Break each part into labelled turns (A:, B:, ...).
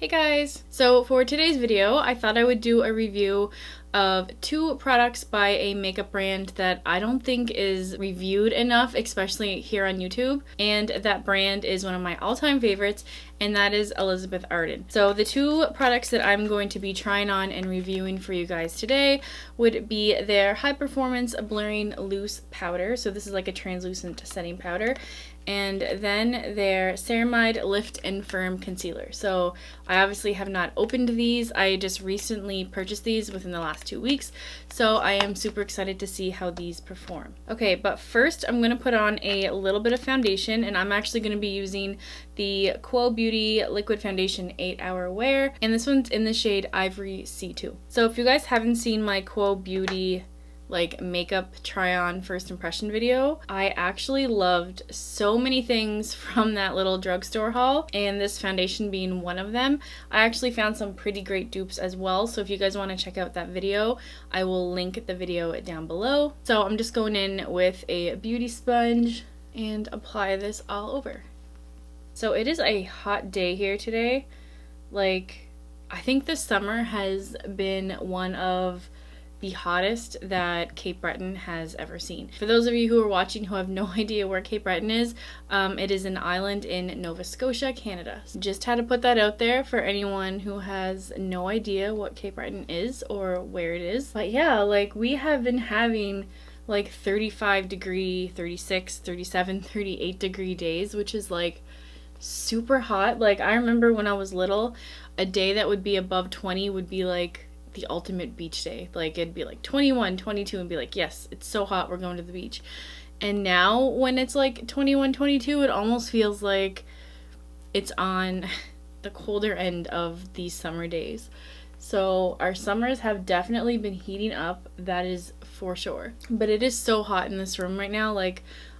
A: Hey guys! So for today's video, I thought I would do a review of two products by a makeup brand that I don't think is reviewed enough, especially here on YouTube. And that brand is one of my all-time favorites, and that is Elizabeth Arden. So the two products that I'm going to be trying on and reviewing for you guys today would be their High Performance Blurring Loose Powder. So this is like a translucent setting powder. And then their Ceramide Lift and Firm Concealer. So I obviously have not opened these. I just recently purchased these within the last 2 weeks. So I am super excited to see how these perform. Okay, but first I'm going to put on a little bit of foundation, and I'm actually going to be using the Quo Beauty Liquid Foundation 8-Hour Wear. And this one's in the shade Ivory C2. So if you guys haven't seen my Quo Beauty makeup try on first impression video, I actually loved so many things from that little drugstore haul, and this foundation being one of them. I actually found some pretty great dupes as well, so if you guys want to check out that video, I will link the video down below. So I'm just going in with a beauty sponge and apply this all over. So it is a hot day here today. I think this summer has been one of the hottest that Cape Breton has ever seen. For those of you who are watching who have no idea where Cape Breton is, it is an island in Nova Scotia, Canada. So just had to put that out there for anyone who has no idea what Cape Breton is or where it is. But yeah, we have been having 35 degree, 36, 37, 38 degree days, which is super hot. I remember when I was little, a day that would be above 20 would be the ultimate beach day. It'd be 21, 22 and be yes, it's so hot, we're going to the beach. And now when it's 21, 22, it almost feels like it's on the colder end of these summer days. So our summers have definitely been heating up, that is for sure. But it is so hot in this room right now, I'm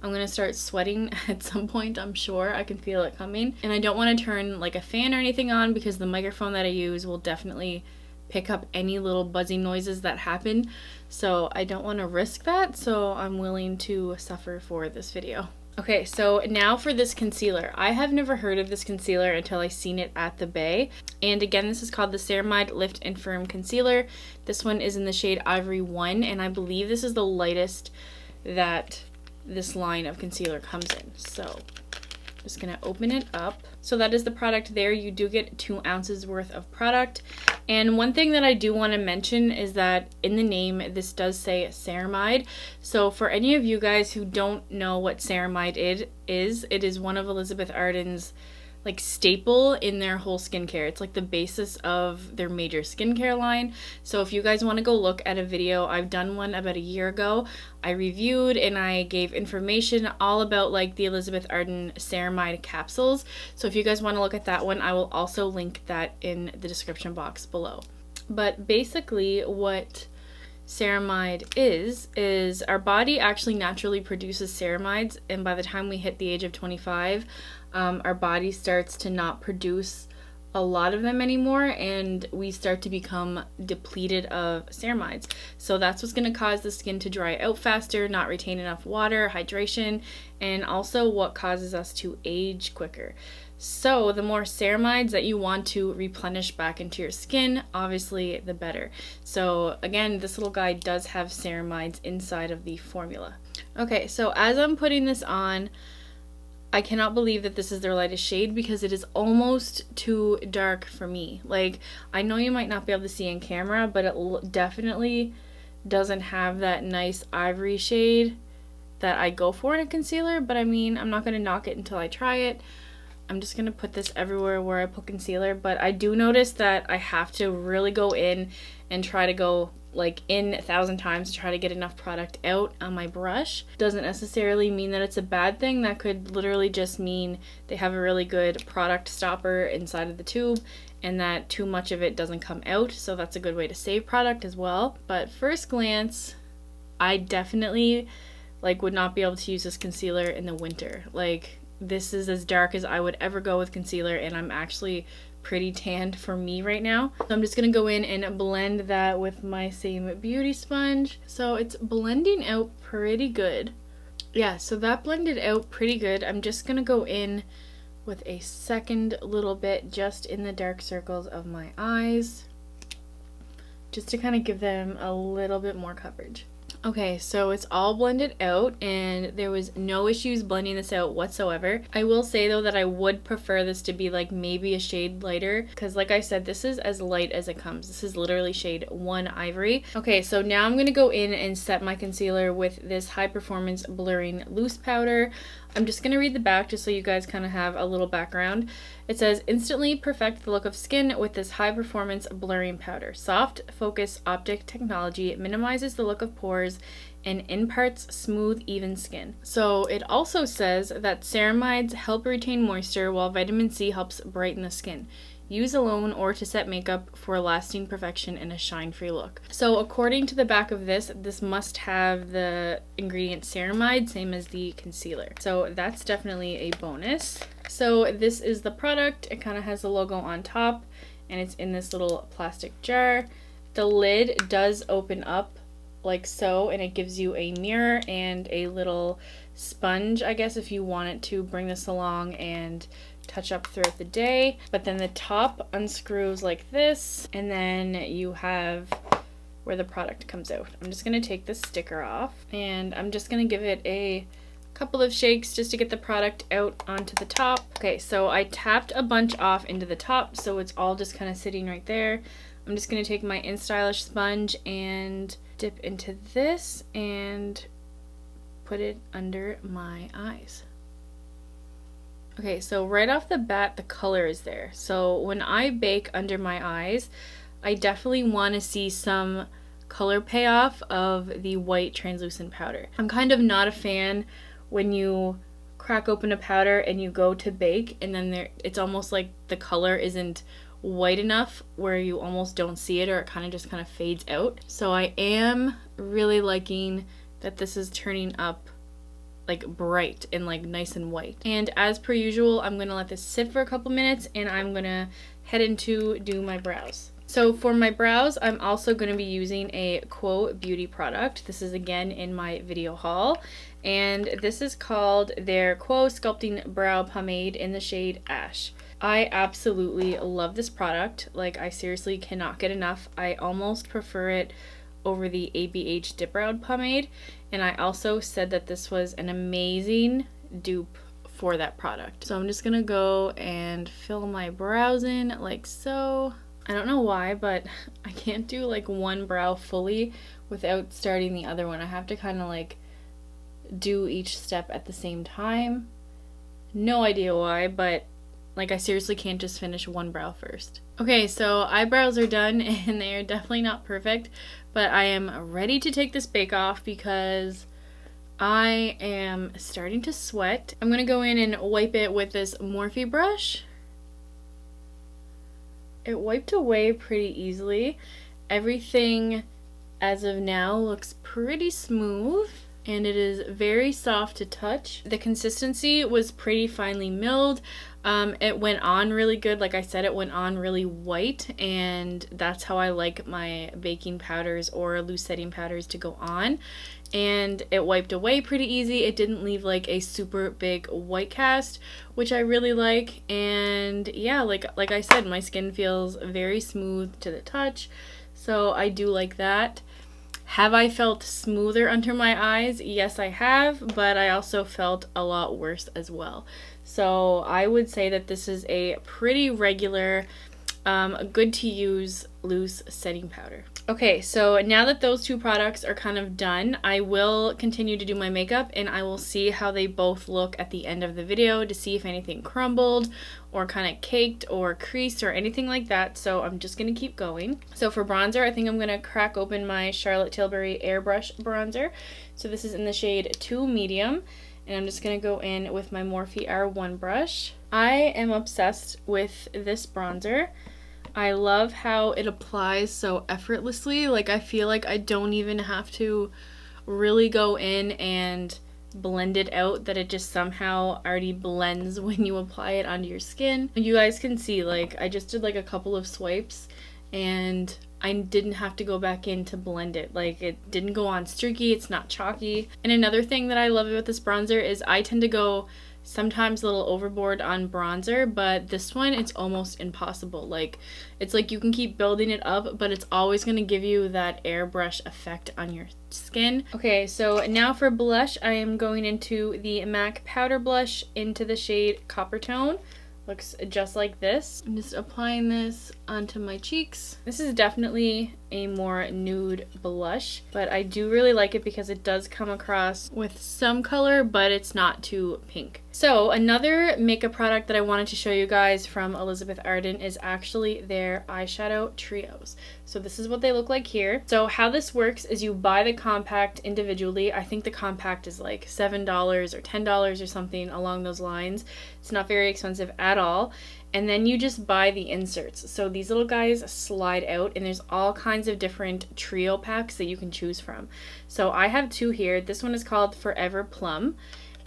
A: gonna start sweating at some point, I'm sure. I can feel it coming. And I don't want to turn a fan or anything on because the microphone that I use will definitely pick up any little buzzing noises that happen, so I don't want to risk that, so I'm willing to suffer for this video. Okay, so now for this concealer. I have never heard of this concealer until I seen it at the Bay, and again, this is called the Ceramide Lift and Firm Concealer. This one is in the shade Ivory 1, and I believe this is the lightest that this line of concealer comes in. So just gonna open it up. So that is the product there. You do get 2 ounces worth of product. And one thing that I do want to mention is that in the name, this does say ceramide. So for any of you guys who don't know what ceramide it is one of Elizabeth Arden's staple in their whole skincare. It's the basis of their major skincare line. So if you guys want to go look at a video, I've done one about a year ago. I reviewed and I gave information all about the Elizabeth Arden ceramide capsules. So if you guys want to look at that one, I will also link that in the description box below. But basically what ceramide is our body actually naturally produces ceramides, and by the time we hit the age of 25, our body starts to not produce a lot of them anymore, and we start to become depleted of ceramides. So that's what's going to cause the skin to dry out faster, not retain enough water, hydration, and also what causes us to age quicker. So the more ceramides that you want to replenish back into your skin, obviously the better. So again, this little guy does have ceramides inside of the formula. Okay, so as I'm putting this on, I cannot believe that this is their lightest shade because it is almost too dark for me. I know you might not be able to see in camera, but it definitely doesn't have that nice ivory shade that I go for in a concealer, but I mean, I'm not going to knock it until I try it. I'm just going to put this everywhere where I put concealer, but I do notice that I have to really go in and try to go in 1,000 times to try to get enough product out on my brush. Doesn't necessarily mean that it's a bad thing. That could literally just mean they have a really good product stopper inside of the tube and that too much of it doesn't come out, so that's a good way to save product as well. But first glance, I definitely would not be able to use this concealer in the winter. This is as dark as I would ever go with concealer, and I'm actually pretty tanned for me right now. So I'm just gonna go in and blend that with my same beauty sponge. So it's blending out pretty good. Yeah, so that blended out pretty good. I'm just gonna go in with a second little bit just in the dark circles of my eyes, just to kind of give them a little bit more coverage. Okay, so it's all blended out and there was no issues blending this out whatsoever. I will say though that I would prefer this to be like maybe a shade lighter, because like I said, this is as light as it comes. This is literally shade 1 Ivory. Okay, so now I'm going to go in and set my concealer with this high performance blurring loose powder. I'm just going to read the back just so you guys kind of have a little background. It says, instantly perfect the look of skin with this high performance blurring powder. Soft focus optic technology minimizes the look of pores and imparts smooth, even skin. So it also says that ceramides help retain moisture while vitamin C helps brighten the skin. Use alone or to set makeup for lasting perfection and a shine-free look. So according to the back of this, this must have the ingredient ceramide, same as the concealer. So that's definitely a bonus. So this is the product. It kind of has the logo on top and it's in this little plastic jar. The lid does open up like so, and it gives you a mirror and a little sponge, I guess, if you wanted to bring this along and touch up throughout the day. But then the top unscrews like this, and then you have where the product comes out. I'm just going to take this sticker off and I'm just going to give it a couple of shakes just to get the product out onto the top. Okay, so I tapped a bunch off into the top, so it's all just kind of sitting right there. I'm just going to take my InStylish sponge and dip into this and put it under my eyes. Okay, so right off the bat, the color is there. So when I bake under my eyes, I definitely want to see some color payoff of the white translucent powder. I'm kind of not a fan when you crack open a powder and you go to bake and then it's almost like the color isn't white enough where you almost don't see it, or it kind of fades out. So I am really liking that this is turning up like bright and like nice and white. And as per usual, I'm gonna let this sit for a couple minutes and I'm gonna head into do my brows. So for my brows, I'm also going to be using a Quo Beauty product. This is again in my video haul, and this is called their Quo Sculpting Brow Pomade in the shade Ash. I absolutely love this product. Like, I seriously cannot get enough. I almost prefer it over the ABH Dip Brow Pomade, and I also said that this was an amazing dupe for that product. So I'm just gonna go and fill my brows in like so. I don't know why, but I can't do like one brow fully without starting the other one. I have to kind of like do each step at the same time. No idea why, but like I seriously can't just finish one brow first. Okay, so eyebrows are done and they are definitely not perfect, but I am ready to take this bake off because I am starting to sweat. I'm gonna go in and wipe it with this Morphe brush. It wiped away pretty easily. Everything as of now looks pretty smooth and it is very soft to touch. The consistency was pretty finely milled. It went on really good. Like I said, it went on really white, and that's how I like my baking powders or loose setting powders to go on. And it wiped away pretty easy. It didn't leave like a super big white cast, which I really like. And yeah, like I said, my skin feels very smooth to the touch, so I do like that. Have I felt smoother under my eyes? Yes, I have, but I also felt a lot worse as well. So I would say that this is a pretty regular, good to use loose setting powder. Okay, so now that those two products are kind of done, I will continue to do my makeup and I will see how they both look at the end of the video to see if anything crumbled or kind of caked or creased or anything like that. So I'm just going to keep going. So for bronzer, I think I'm going to crack open my Charlotte Tilbury airbrush bronzer. So this is in the shade 2 Medium. And I'm just going to go in with my Morphe R1 brush. I am obsessed with this bronzer. I love how it applies so effortlessly. Like, I feel like I don't even have to really go in and blend it out, that it just somehow already blends when you apply it onto your skin. You guys can see, like, I just did like a couple of swipes and I didn't have to go back in to blend it. Like, it didn't go on streaky, it's not chalky. And another thing that I love about this bronzer is I tend to go sometimes a little overboard on bronzer, but this one, it's almost impossible. Like, it's like you can keep building it up, but it's always going to give you that airbrush effect on your skin. Okay, so now for blush, I am going into the MAC powder blush into the shade Copper Tone. Looks just like this. I'm just applying this onto my cheeks. This is definitely a more nude blush, but I do really like it because it does come across with some color, but it's not too pink. So another makeup product that I wanted to show you guys from Elizabeth Arden is actually their Eyeshadow Trios. So this is what they look like here. So how this works is you buy the compact individually. I think the compact is like $7 or $10 or something along those lines. It's not very expensive at all. And then you just buy the inserts. So these little guys slide out, and there's all kinds of different trio packs that you can choose from. So I have two here. This one is called Forever Plum,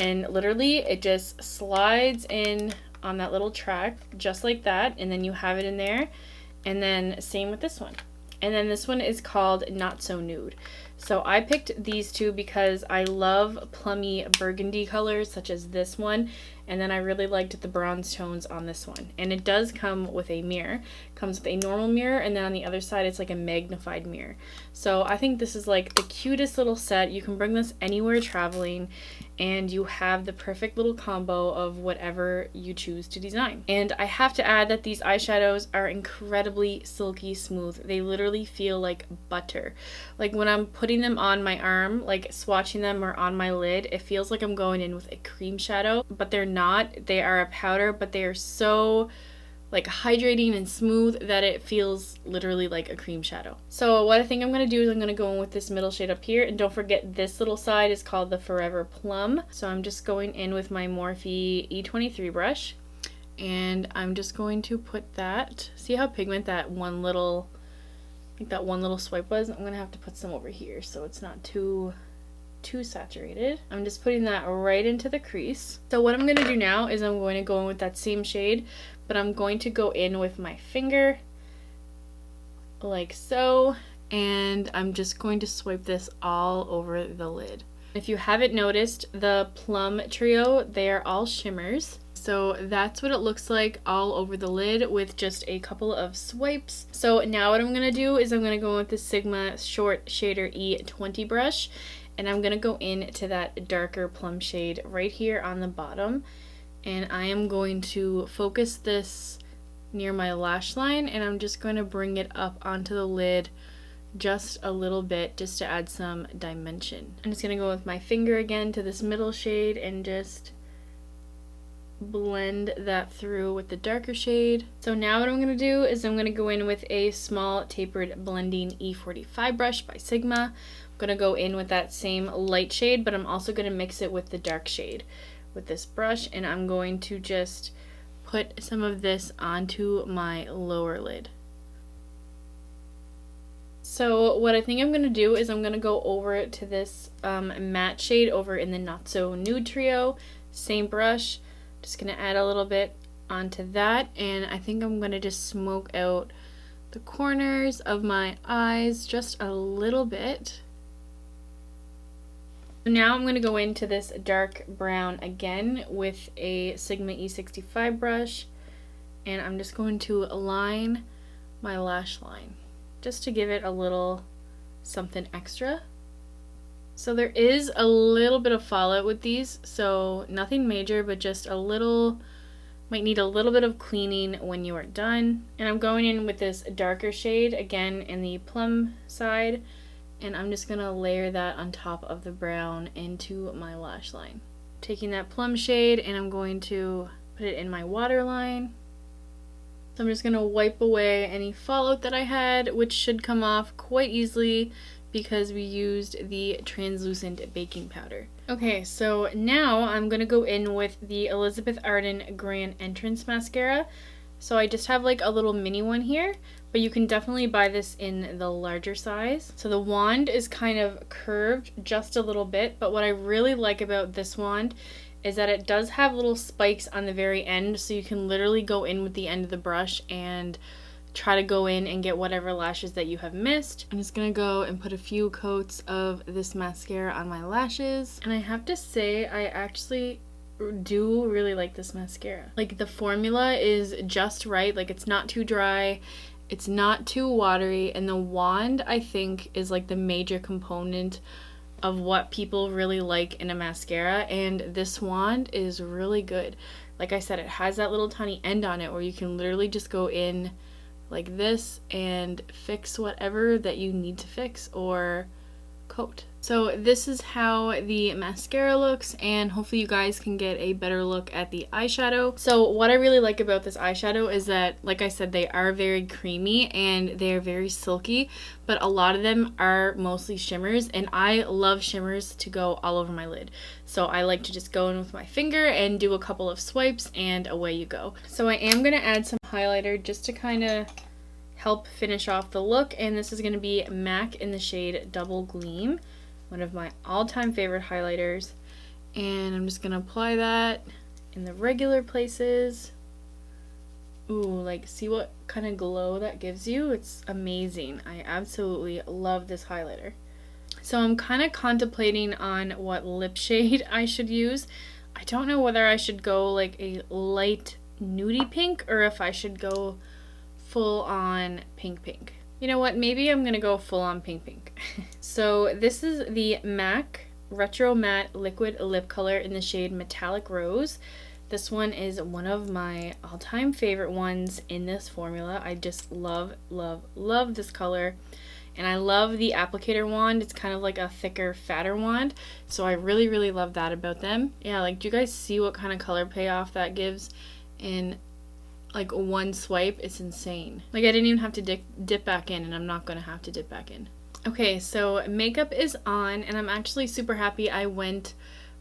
A: and literally it just slides in on that little track just like that, and then you have it in there. And then same with this one. And then this one is called Not So Nude. So I picked these two because I love plummy burgundy colors such as this one, and then I really liked the bronze tones on this one. And it does come with a mirror. It comes with a normal mirror, and then on the other side it's like a magnified mirror. So I think this is like the cutest little set. You can bring this anywhere traveling, and you have the perfect little combo of whatever you choose to design. And I have to add that these eyeshadows are incredibly silky smooth. They literally feel like butter. Like when I'm putting them on my arm, like swatching them or on my lid, it feels like I'm going in with a cream shadow, but they're not. They are a powder, but they are so like hydrating and smooth that it feels literally like a cream shadow. So what I think I'm going to do is I'm going to go in with this middle shade up here, and don't forget this little side is called the Forever Plum. So I'm just going in with my Morphe E23 brush, and I'm just going to put that, see how pigment that one little, I think that one little swipe was? I'm going to have to put some over here so it's not too saturated. I'm just putting that right into the crease. So what I'm going to do now is I'm going to go in with that same shade, but I'm going to go in with my finger like so, and I'm just going to swipe this all over the lid. If you haven't noticed, the Plum trio, they are all shimmers. So that's what it looks like all over the lid with just a couple of swipes. So now what I'm going to do is I'm going to go with the Sigma Short Shader E20 brush, and I'm going to go into that darker plum shade right here on the bottom. And I am going to focus this near my lash line, and I'm just going to bring it up onto the lid just a little bit just to add some dimension. I'm just going to go with my finger again to this middle shade and just blend that through with the darker shade. So now what I'm going to do is I'm going to go in with a small tapered blending E45 brush by Sigma. I'm going to go in with that same light shade, but I'm also going to mix it with the dark shade with this brush, and I'm going to just put some of this onto my lower lid. So what I think I'm going to do is I'm going to go over to this matte shade over in the Not So Nude trio, same brush, just going to add a little bit onto that, and I think I'm going to just smoke out the corners of my eyes just a little bit. Now I'm going to go into this dark brown again with a Sigma E65 brush, and I'm just going to align my lash line just to give it a little something extra. So there is a little bit of fallout with these, so nothing major, but just a little, might need a little bit of cleaning when you are done. And I'm going in with this darker shade again in the plum side, and I'm just gonna layer that on top of the brown into my lash line. Taking that plum shade, and I'm going to put it in my waterline. So I'm just gonna wipe away any fallout that I had, which should come off quite easily because we used the translucent baking powder. Okay, so now I'm gonna go in with the Elizabeth Arden Grand Entrance Mascara. So I just have like a little mini one here, but you can definitely buy this in the larger size. So the wand is kind of curved just a little bit, but what I really like about this wand is that it does have little spikes on the very end, so you can literally go in with the end of the brush and try to go in and get whatever lashes that you have missed. I'm just gonna go and put a few coats of this mascara on my lashes. And I have to say, I actually do really like this mascara. Like, the formula is just right. Like, it's not too dry, it's not too watery, and the wand, I think, is like the major component of what people really like in a mascara, and this wand is really good. Like I said, it has that little tiny end on it where you can literally just go in like this and fix whatever that you need to fix or coat. So this is how the mascara looks, and hopefully you guys can get a better look at the eyeshadow. So what I really like about this eyeshadow is that, like I said, they are very creamy and they're very silky, but a lot of them are mostly shimmers, and I love shimmers to go all over my lid. So I like to just go in with my finger and do a couple of swipes and away you go. So I am going to add some highlighter just to kind of help finish off the look, and this is going to be MAC in the shade Double Gleam, one of my all-time favorite highlighters. And I'm just going to apply that in the regular places. Ooh, like, see what kind of glow that gives you? It's amazing. I absolutely love this highlighter. So I'm kind of contemplating on what lip shade I should use. I don't know whether I should go like a light nudie pink or if I should go full on pink. You know what, maybe I'm gonna go full on pink. So this is the MAC Retro Matte Liquid Lip Color in the shade Metallic Rose. This one is one of my all-time favorite ones in this formula. I just love this color, and I love the applicator wand. It's kind of like a thicker, fatter wand, so I really love that about them. Yeah, like, do you guys see what kind of color payoff that gives in like one swipe? It's insane. Like, I didn't even have to dip back in, and I'm not gonna have to dip back in. Okay, so makeup is on, and I'm actually super happy I went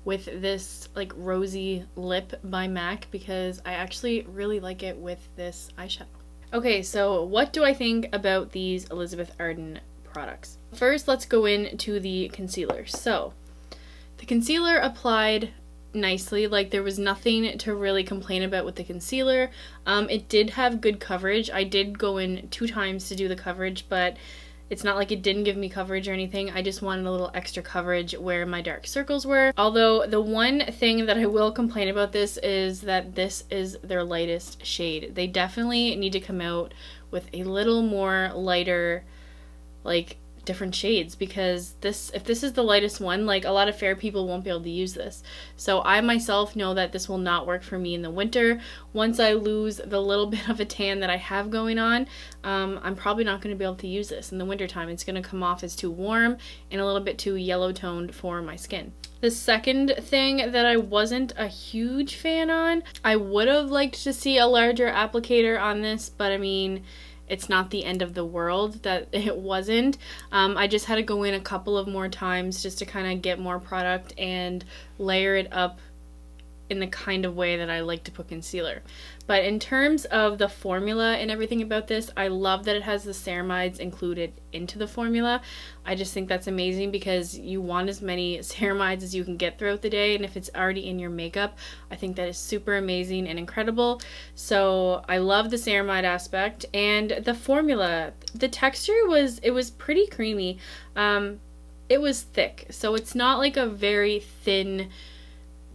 A: with this like rosy lip by MAC because I actually really like it with this eyeshadow. Okay, so what do I think about these Elizabeth Arden products? First, let's go into the concealer. So the concealer applied nicely. Like, there was nothing to really complain about with the concealer. It did have good coverage. I did go in 2 times to do the coverage, but it's not like it didn't give me coverage or anything. I just wanted a little extra coverage where my dark circles were. Although the one thing that I will complain about this is that this is their lightest shade. They definitely need to come out with a little more lighter, like, different shades, because if this is the lightest one, like, a lot of fair people won't be able to use this. So I myself know that this will not work for me in the winter. Once I lose the little bit of a tan that I have going on, I'm probably not going to be able to use this in the wintertime. It's going to come off as too warm and a little bit too yellow toned for my skin. The second thing that I wasn't a huge fan on, I would have liked to see a larger applicator on this, but I mean, it's not the end of the world that it wasn't. I just had to go in a couple of more times just to kind of get more product and layer it up in the kind of way that I like to put concealer. But in terms of the formula and everything about this, I love that it has the ceramides included into the formula. I just think that's amazing because you want as many ceramides as you can get throughout the day, and if it's already in your makeup, I think that is super amazing and incredible. So I love the ceramide aspect, and the formula, the texture was pretty creamy. It was thick, so it's not like a very thin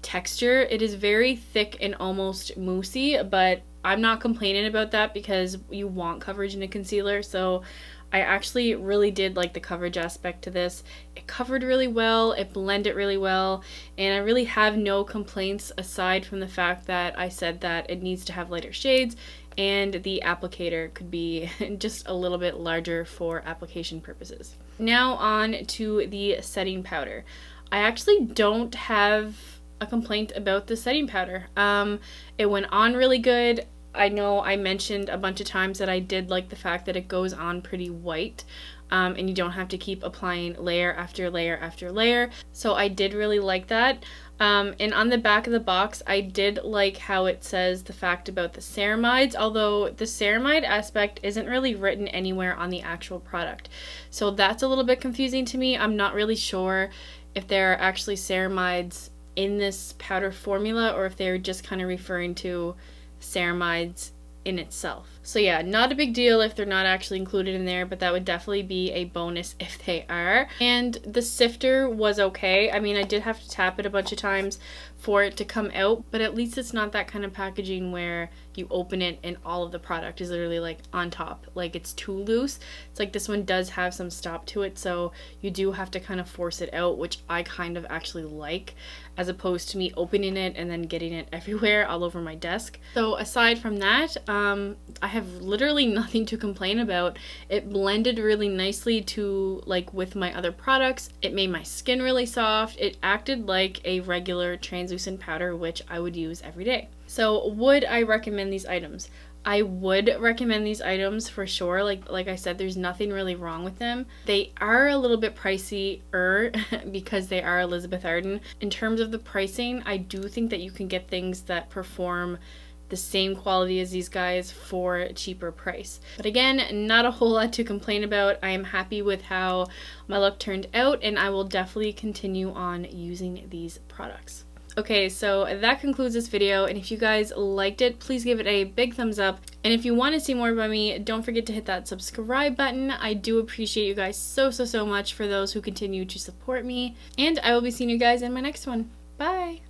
A: texture. It is very thick and almost moussey, but I'm not complaining about that because you want coverage in a concealer. So I actually really did like the coverage aspect to this. It covered really well, it blended really well, and I really have no complaints aside from the fact that I said that it needs to have lighter shades and the applicator could be just a little bit larger for application purposes. Now on to the setting powder. I actually don't have a complaint about the setting powder. It went on really good. I know I mentioned a bunch of times that I did like the fact that it goes on pretty white, and you don't have to keep applying layer after layer after layer. So I did really like that. And on the back of the box, I did like how it says the fact about the ceramides, although the ceramide aspect isn't really written anywhere on the actual product. So that's a little bit confusing to me. I'm not really sure if there are actually ceramides in this powder formula or if they're just kind of referring to ceramides in itself. So yeah, not a big deal if they're not actually included in there, but that would definitely be a bonus if they are. And the sifter was okay. I mean, I did have to tap it a bunch of times for it to come out, but at least it's not that kind of packaging where you open it and all of the product is literally like on top, like it's too loose. It's like this one does have some stop to it, so you do have to kind of force it out, which I kind of actually like, as opposed to me opening it and then getting it everywhere all over my desk. So aside from that, I have literally nothing to complain about. It blended really nicely to like with my other products. It made my skin really soft. It acted like a regular translucent powder, which I would use every day. So would I recommend these items? I would recommend these items for sure. Like I said, there's nothing really wrong with them. They are a little bit pricey-er because they are Elizabeth Arden. In terms of the pricing, I do think that you can get things that perform the same quality as these guys for a cheaper price. But again, not a whole lot to complain about. I am happy with how my look turned out, and I will definitely continue on using these products. Okay, so that concludes this video, and if you guys liked it, please give it a big thumbs up. And if you want to see more about me, don't forget to hit that subscribe button. I do appreciate you guys so much for those who continue to support me. And I will be seeing you guys in my next one. Bye!